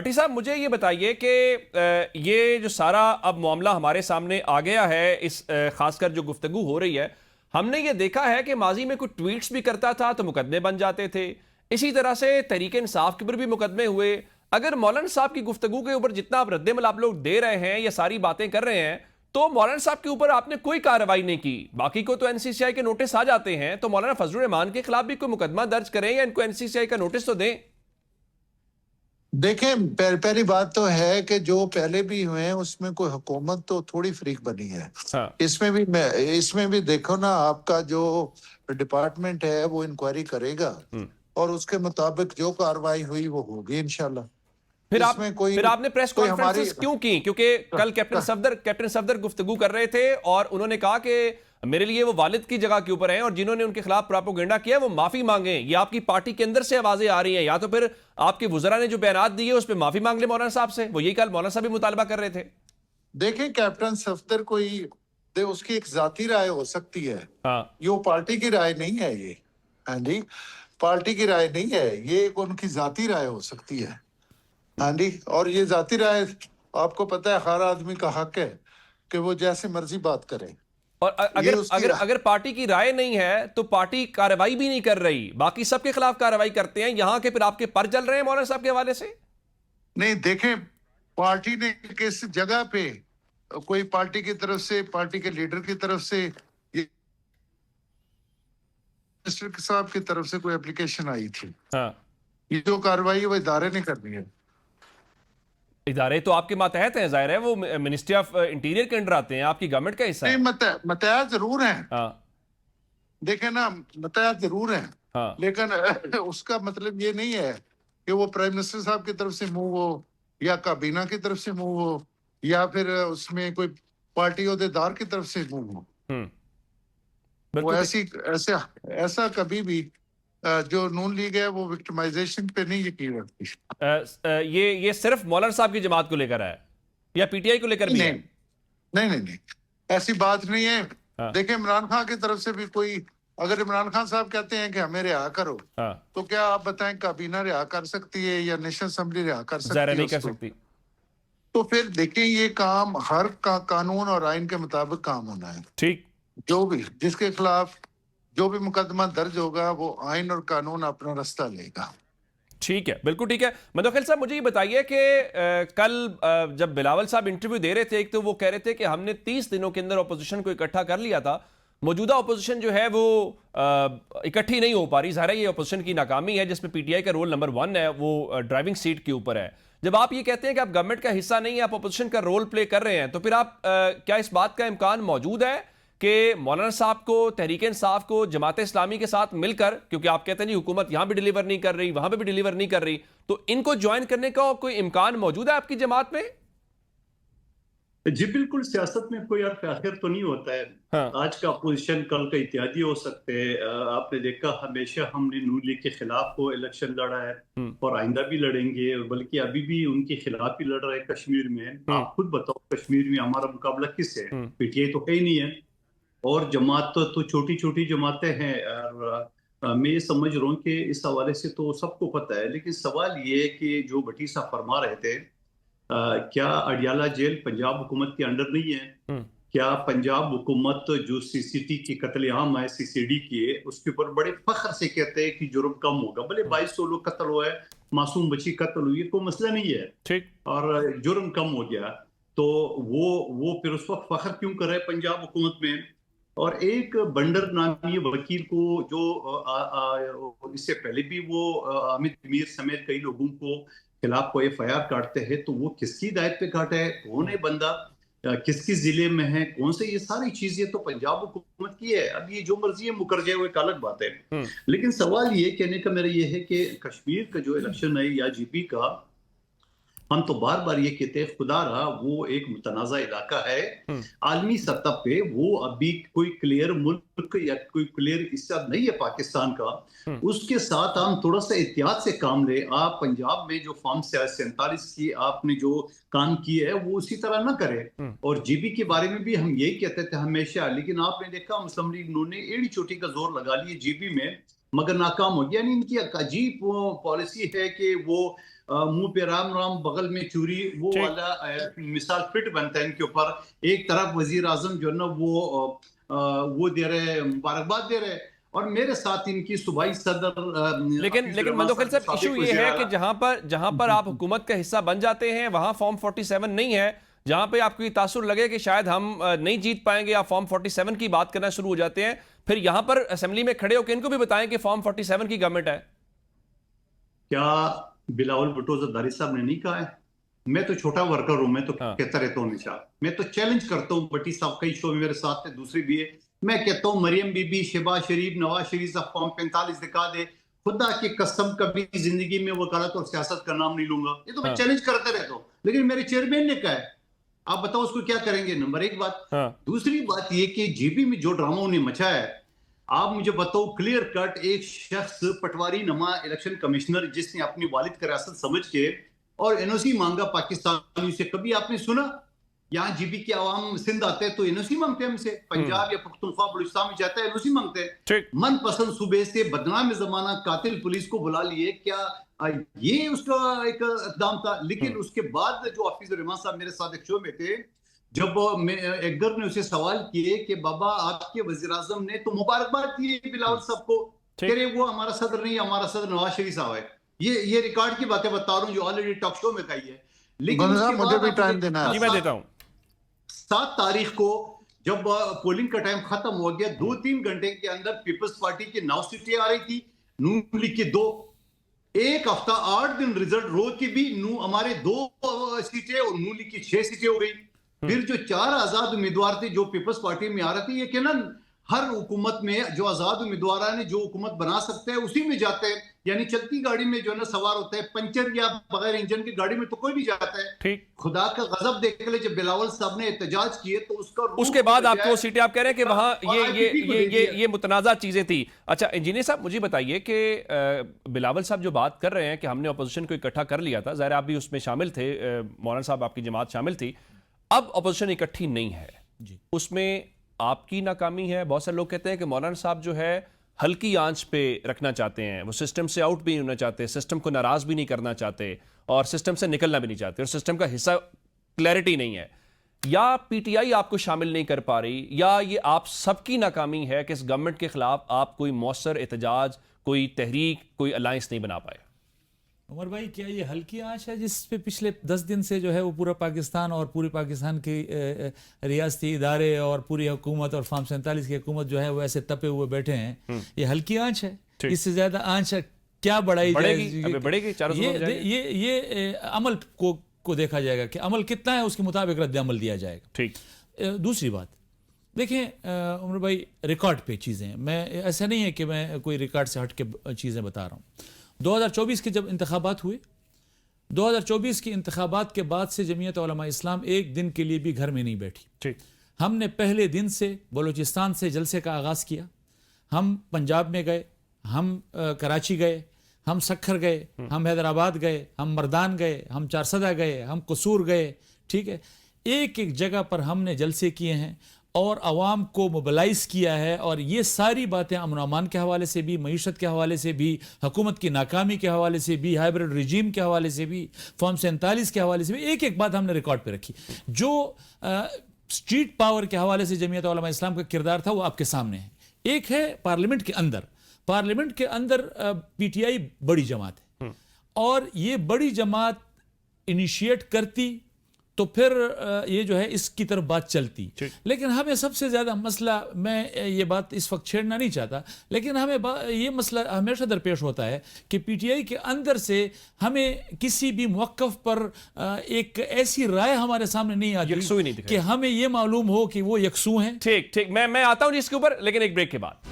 भट्टी साहब, मुझे ये बताइए कि ये जो सारा अब मामला हमारे सामने आ गया है, इस खासकर जो गुफ्तगू हो रही है, हमने ये देखा है कि माजी में कुछ ट्वीट्स भी करता था तो मुकदमे बन जाते थे। इसी तरह से तहरीक इंसाफ के ऊपर भी मुकदमे हुए। अगर मौलाना साहब की गुफ्तगू के ऊपर जितना आप रद्दमल आप लोग दे रहे हैं या सारी बातें कर रहे हैं, तो मौलाना साहब के ऊपर आपने कोई कार्रवाई नहीं की। बाकी को तो एनसीसीआई के नोटिस आ जाते हैं, तो मौलाना फजलुर रहमान के खिलाफ भी कोई मुकदमा दर्ज करें या इनको एनसीसीआई का नोटिस तो दें। देखें, पहली बात तो है कि जो पहले भी हुए हैं उसमें कोई हुकूमत तो थोड़ी फ्रीक बनी है। हाँ। इसमें भी देखो ना, आपका जो डिपार्टमेंट है वो इंक्वायरी करेगा और उसके मुताबिक जो कार्रवाई हुई वो होगी इंशाल्लाह। इसमें फिर आपने प्रेस कोई हमारी कॉन्फ्रेंसेस क्यों की? क्योंकि कल कैप्टन सफदर गुफ्तगू कर रहे थे और उन्होंने कहा कि मेरे लिए वो वालिद की जगह के ऊपर हैं और जिन्होंने उनके खिलाफ प्रोपेगेंडा किया वो माफी मांगे। ये आपकी पार्टी के अंदर से आवाजें आ रही हैं, या तो फिर आपके वुज़रा ने जो बयानात दिए उस पर माफी मांग ले मौलाना साहब से। वो यही कल मौलाना साहब भी मुतालबा कर रहे थे। देखें, कैप्टन सफदर उसकी एक जाती राय हो सकती है। हाँ। ये पार्टी की राय नहीं है ये। हाँ जी, पार्टी की राय नहीं है ये, एक उनकी जाती राय हो सकती है। हाँ जी, और ये जाती राय, आपको पता है हर आदमी का हक है कि वो जैसे मर्जी बात करे। और ये अगर उसकी अगर अगर पार्टी की राय नहीं है तो पार्टी कार्रवाई भी नहीं कर रही, बाकी सबके खिलाफ कार्रवाई करते हैं। यहां के फिर आपके पर जल रहे हैं मौलाना साहब के हवाले से। नहीं, देखें, पार्टी ने किस जगह पे कोई पार्टी की तरफ से, पार्टी के लीडर की तरफ से, ये मिनिस्टर साहब की तरफ से कोई एप्लीकेशन आई थी। हाँ। ये जो कार्रवाई है वो इदारे ने करनी है। इदारे तो आपके मातहत हैं, जाहिर है वो मिनिस्ट्री ऑफ इंटीरियर के अंडर आते हैं, आपकी गवर्नमेंट का हिस्सा नहीं, है। मतया जरूर है। हाँ। देखे ना, मतया जरूर है, हाँ। लेकिन उसका मतलब ये नहीं है कि वो प्राइम मिनिस्टर साहब की तरफ से मूव हो या काबीना की तरफ से मूव हो या फिर उसमें कोई पार्टी ओहदेदार की तरफ से मूव हो। वो बिल्कुल ऐसा कभी भी जो नून लीग है वो विक्टिमाइजेशन पे नहीं यकीन रखती। ये सिर्फ मौलाना साहब की जमात को लेकर है या पीटीआई को लेकर भी नहीं, है? नहीं, ऐसी बात नहीं है। हाँ। देखिए, इमरान खान की तरफ से भी कोई, अगर इमरान खान साहब कहते हैं कि हमें रिहा करो, हाँ। तो क्या आप बताएं काबीना रिहा कर सकती है या नेशनल असेंबली रिहा कर सकती जाहिर है नहीं कर उसको? सकती। तो फिर देखें, ये काम हर कानून और आइन के मुताबिक काम होना है। ठीक। जो भी जिसके खिलाफ जो भी मुकदमा दर्ज होगा वो आइन और कानून अपना रास्ता लेगा। ठीक है, बिल्कुल ठीक है। मदोखिल साहब, मुझे ये बताइए कि कल जब बिलावल साहब इंटरव्यू दे रहे थे, एक तो वो कह रहे थे कि हमने 30 दिनों के अंदर अपोजिशन को इकट्ठा कर लिया था। मौजूदा अपोजिशन जो है वो इकट्ठी नहीं हो पा रही। ज़ाहिर है ये अपोजिशन की नाकामी है जिसमें पीटीआई का रोल नंबर 1 है, वो ड्राइविंग सीट के ऊपर है। जब आप ये कहते हैं कि आप गवर्नमेंट का हिस्सा नहीं है, आप अपोजिशन का रोल प्ले कर रहे हैं, तो फिर आप क्या इस बात का इम्कान मौजूद है कि मौलाना साहब को, तहरीक इंसाफ को, जमात इस्लामी के साथ मिलकर, क्योंकि आप कहते हैं जी हुकूमत यहां भी डिलीवर नहीं कर रही, वहां पे भी डिलीवर नहीं कर रही, तो इनको ज्वाइन करने का कोई इम्कान मौजूद है आपकी जमात में? जी बिल्कुल, सियासत में कोई अर्थ आखिर तो नहीं होता है। हाँ। आज का अपोजिशन कल का इत्यादी हो सकते हैं। आपने देखा हमेशा हमने नून लीग के खिलाफ को इलेक्शन लड़ा है और आइंदा भी लड़ेंगे, बल्कि अभी भी उनके खिलाफ ही लड़ रहे हैं कश्मीर में। आप खुद बताओ, कश्मीर में हमारा मुकाबला किससे है? पीटीआई तो है ही नहीं है, और जमात तो छोटी छोटी जमातें हैं। और मैं ये समझ रहा हूँ कि इस हवाले से तो सबको पता है, लेकिन सवाल ये है कि जो भट्टी साहब फरमा रहे थे, क्या अडियाला जेल पंजाब हुकूमत के अंडर नहीं है? क्या पंजाब हुकूमत जो सीसीटी की कत्लेआम है, सीसीडी की है, उसके ऊपर बड़े फख्र से कहते हैं कि जुर्म कम होगा? भले 2200 लोग कत्ल हुए, मासूम बच्ची कत्ल हुई, कोई मसला नहीं है, ठीक, और जुर्म कम हो गया, तो वो फिर उस वक्त फख्र क्यों कर रहे हैं पंजाब हुकूमत में? और एक बंडर नामी वकील को जो इससे पहले भी वो अमित मीर समेत कई लोगों को खिलाफ को एफआईआर काटते हैं, तो वो किसकी हिदायत पे काटा है, कौन है बंदा, किसकी जिले में है, कौन से, ये सारी चीजें तो पंजाब हुकूमत की है। अब ये जो मर्जी है मुकर जाए वो एक अलग बात है। लेकिन सवाल ये कहने का मेरा ये है कि कश्मीर का जो इलेक्शन है या जीपी का, हम तो बार बार ये कहते हैं खुदा रहा वो एक मुतनाज़ा इलाका है आलमी सतह पे, वो अभी कोई क्लियर मुल्क या कोई क्लियर हिस्सा नहीं है पाकिस्तान का। उसके साथ हम थोड़ा सा एहतियात से काम ले। आप पंजाब में जो फॉर्म 47 की आपने जो काम किए है वो उसी तरह ना करें। और जीबी के बारे में भी हम यही कहते थे हमेशा, लेकिन आपने देखा मुस्लिम लीग नून ने एड़ी चोटी का जोर लगा लिया जीबी में मगर नाकाम हो गया। यानी इनकी एक अजीब पॉलिसी है कि वो मुंह पे राम राम बगल में चूरी, वो वाला मिसाल फिट बनता है इनके ऊपर। एक तरफ वजीर आजम जो है ना वो दे रहे, मुबारकबाद दे रहे, और मेरे साथ इनकी सूबाई सदर लेकिन मंदोखिल साहब, इशू ये है कि जहां पर आप हुकूमत का हिस्सा बन जाते हैं वहां फॉर्म 47 नहीं है। जहां पे आपको ये तासुर लगे कि शायद हम नहीं जीत पाएंगे, आप फॉर्म 47 की बात करना शुरू हो जाते हैं। फिर यहां पर असेंबली में खड़े होकर इनको भी बताएं कि फॉर्म 47 की गवर्नमेंट है। क्या बिलावल भुट्टो जरदारी साहब ने नहीं कहा है? मैं तो छोटा वर्कर हूं, मैं तो कहता रहता हूं हमेशा, मैं तो चैलेंज करता हूं। भट्टी साहब कई शो में मेरे साथ थे, दूसरी भी है। मैं कहता हूं मरियम बीबी, शहबाज शरीफ, नवाज शरीफ साहब फॉर्म 45 दिखा दे, खुदा की कसम कभी जिंदगी में वकालत और सियासत का नाम नहीं लूंगा। ये तो मैं चैलेंज करते रहता हूँ, लेकिन मेरे चेयरमैन ने कहा है, आप बताओ उसको क्या करेंगे? नंबर एक बात। दूसरी बात ये कि जीबी में जो ड्रामा उन्हें मचा है, आप मुझे बताओ क्लियर कट, एक शख्स पटवारी नमा इलेक्शन कमिश्नर जिसने अपनी वालिद की रियासत समझ के और एनओसी मांगा पाकिस्तानियों से, कभी आपने सुना? यहाँ जीबी के आवाम सिंध आते हैं तो एनओसी मांगते हैं हमसे, पंजाब या पख्तूनख्वा बलूचिस्तान में जाता है एनओसी मांगते हैं। मनपसंद सूबे से बदनाम जमाना कातिल पुलिस को बुला लिए, क्या ये उसका एक इकदाम था? लेकिन उसके बाद जो हाफिज रहमान साहब मेरे साथ एक शो में थे, जब एक्गर ने उसे सवाल किए कि बाबा आपके वजीर आजम ने तो मुबारकबाद दी बिलावल साहब को, कह रहे वो हमारा सदर नहीं, हमारा सदर नवाज शरीफ साहब है। ये रिकॉर्ड की बातें बता रहा हूँ जो ऑलरेडी टॉक शो में कही है। लेकिन मुझे भी टाइम देना है। जी मैं देता हूँ। 7 तारीख को जब पोलिंग का टाइम खत्म हो गया, 2-3 घंटे के अंदर पीपल्स पार्टी की 9 सीटें आ रही थी, नून लीग की 2। एक हफ्ता 8 दिन रिजल्ट रोज की भी हमारे 2 सीटें और नून लीग की 6 सीटें हो गई। फिर जो 4 आजाद उम्मीदवार थे जो पीपल्स पार्टी में आ रहे थे, ये कहना हर हुकूमत में जो आजाद उम्मीदवार ने जो हुकूमत बना सकते हैं उसी में जाते हैं। यानी चलती गाड़ी में जो है ना सवार होता है, पंचर या बगैर इंजन की गाड़ी में तो कोई भी जाता है। ठीक। खुदा का गजब देख ले, जब बिलावल साहब ने एहतजाज किए तो उसके बाद आपको सीटें, आप कह रहे हैं कि वहां ये मुतनाज़ा चीजें थी। अच्छा इंजीनियर साहब मुझे बताइए कि बिलावल साहब जो बात कर रहे हैं कि हमने अपोजिशन को इकट्ठा कर लिया था, ज़ाहिर आप भी उसमें शामिल थे, मौलाना साहब आपकी जमात शामिल थी, अब अपोजिशन इकट्ठी नहीं है जी, उसमें आपकी नाकामी है। बहुत सारे लोग कहते हैं कि मौलाना साहब जो है हल्की आंच पे रखना चाहते हैं, वो सिस्टम से आउट भी नहीं होना चाहते, सिस्टम को नाराज भी नहीं करना चाहते और सिस्टम से निकलना भी नहीं चाहते, और सिस्टम का हिस्सा क्लैरिटी नहीं है। या पीटीआई आपको शामिल नहीं कर पा रही, या ये आप सबकी नाकामी है कि इस गवर्नमेंट के खिलाफ आप कोई मौसर एहतजाज, कोई तहरीक, कोई अलायंस नहीं बना पाए? उमर भाई, क्या ये हल्की आंच है जिस पे पिछले 10 दिन से जो है वो पूरा पाकिस्तान और पूरे पाकिस्तान के रियासती इदारे और पूरी हुकूमत और फॉर्म 47 की हुकूमत जो है वो ऐसे तपे हुए बैठे हैं? ये हल्की आंच है, इससे ज्यादा आंच क्या बढ़ाई जाएगी? ये अमल को देखा जाएगा कि अमल कितना है, उसके मुताबिक रद्द अमल दिया जाएगा। ठीक। दूसरी बात देखें उमर भाई, रिकॉर्ड पे चीज़ें, मैं ऐसा नहीं है कि मैं कोई रिकॉर्ड से हट के चीज़ें बता रहा हूँ। 2024 के जब इंतखाबात हुए, 2024 के इंतखाबात के बाद से जमीयत उलमा इस्लाम एक दिन के लिए भी घर में नहीं बैठी। ठीक। हमने पहले दिन से बलूचिस्तान से जलसे का आगाज़ किया, हम पंजाब में गए, हम कराची गए, हम सखर गए, हम हैदराबाद गए, हम मर्दान गए, हम चारसदा गए, हम कसूर गए। ठीक है, एक एक जगह पर हमने जलसे किए हैं और अवाम को मोबिलाइज किया है, और ये सारी बातें अमन अमान के हवाले से भी, मईशत के हवाले से भी, हुकूमत की नाकामी के हवाले से भी, हाइब्रिड रिजीम के हवाले से भी, फॉर्म 47 के हवाले से भी, एक एक बात हमने रिकॉर्ड पे रखी। जो स्ट्रीट पावर के हवाले से जमीयत उलमा इस्लाम का किरदार था वो आपके सामने है। एक है पार्लियामेंट के अंदर, पार्लियामेंट के अंदर पीटीआई बड़ी जमात है, और ये बड़ी जमात इनिशिएट करती तो फिर ये जो है इसकी तरफ बात चलती। लेकिन हमें सबसे ज्यादा मसला, मैं ये बात इस वक्त छेड़ना नहीं चाहता, लेकिन हमें ये मसला हमेशा दरपेश होता है कि पीटीआई के अंदर से हमें किसी भी मौक़िफ़ पर एक ऐसी राय हमारे सामने नहीं आती कि हमें ये मालूम हो कि वो यकसू हैं। ठीक, मैं आता हूं इसके ऊपर, लेकिन एक ब्रेक के बाद।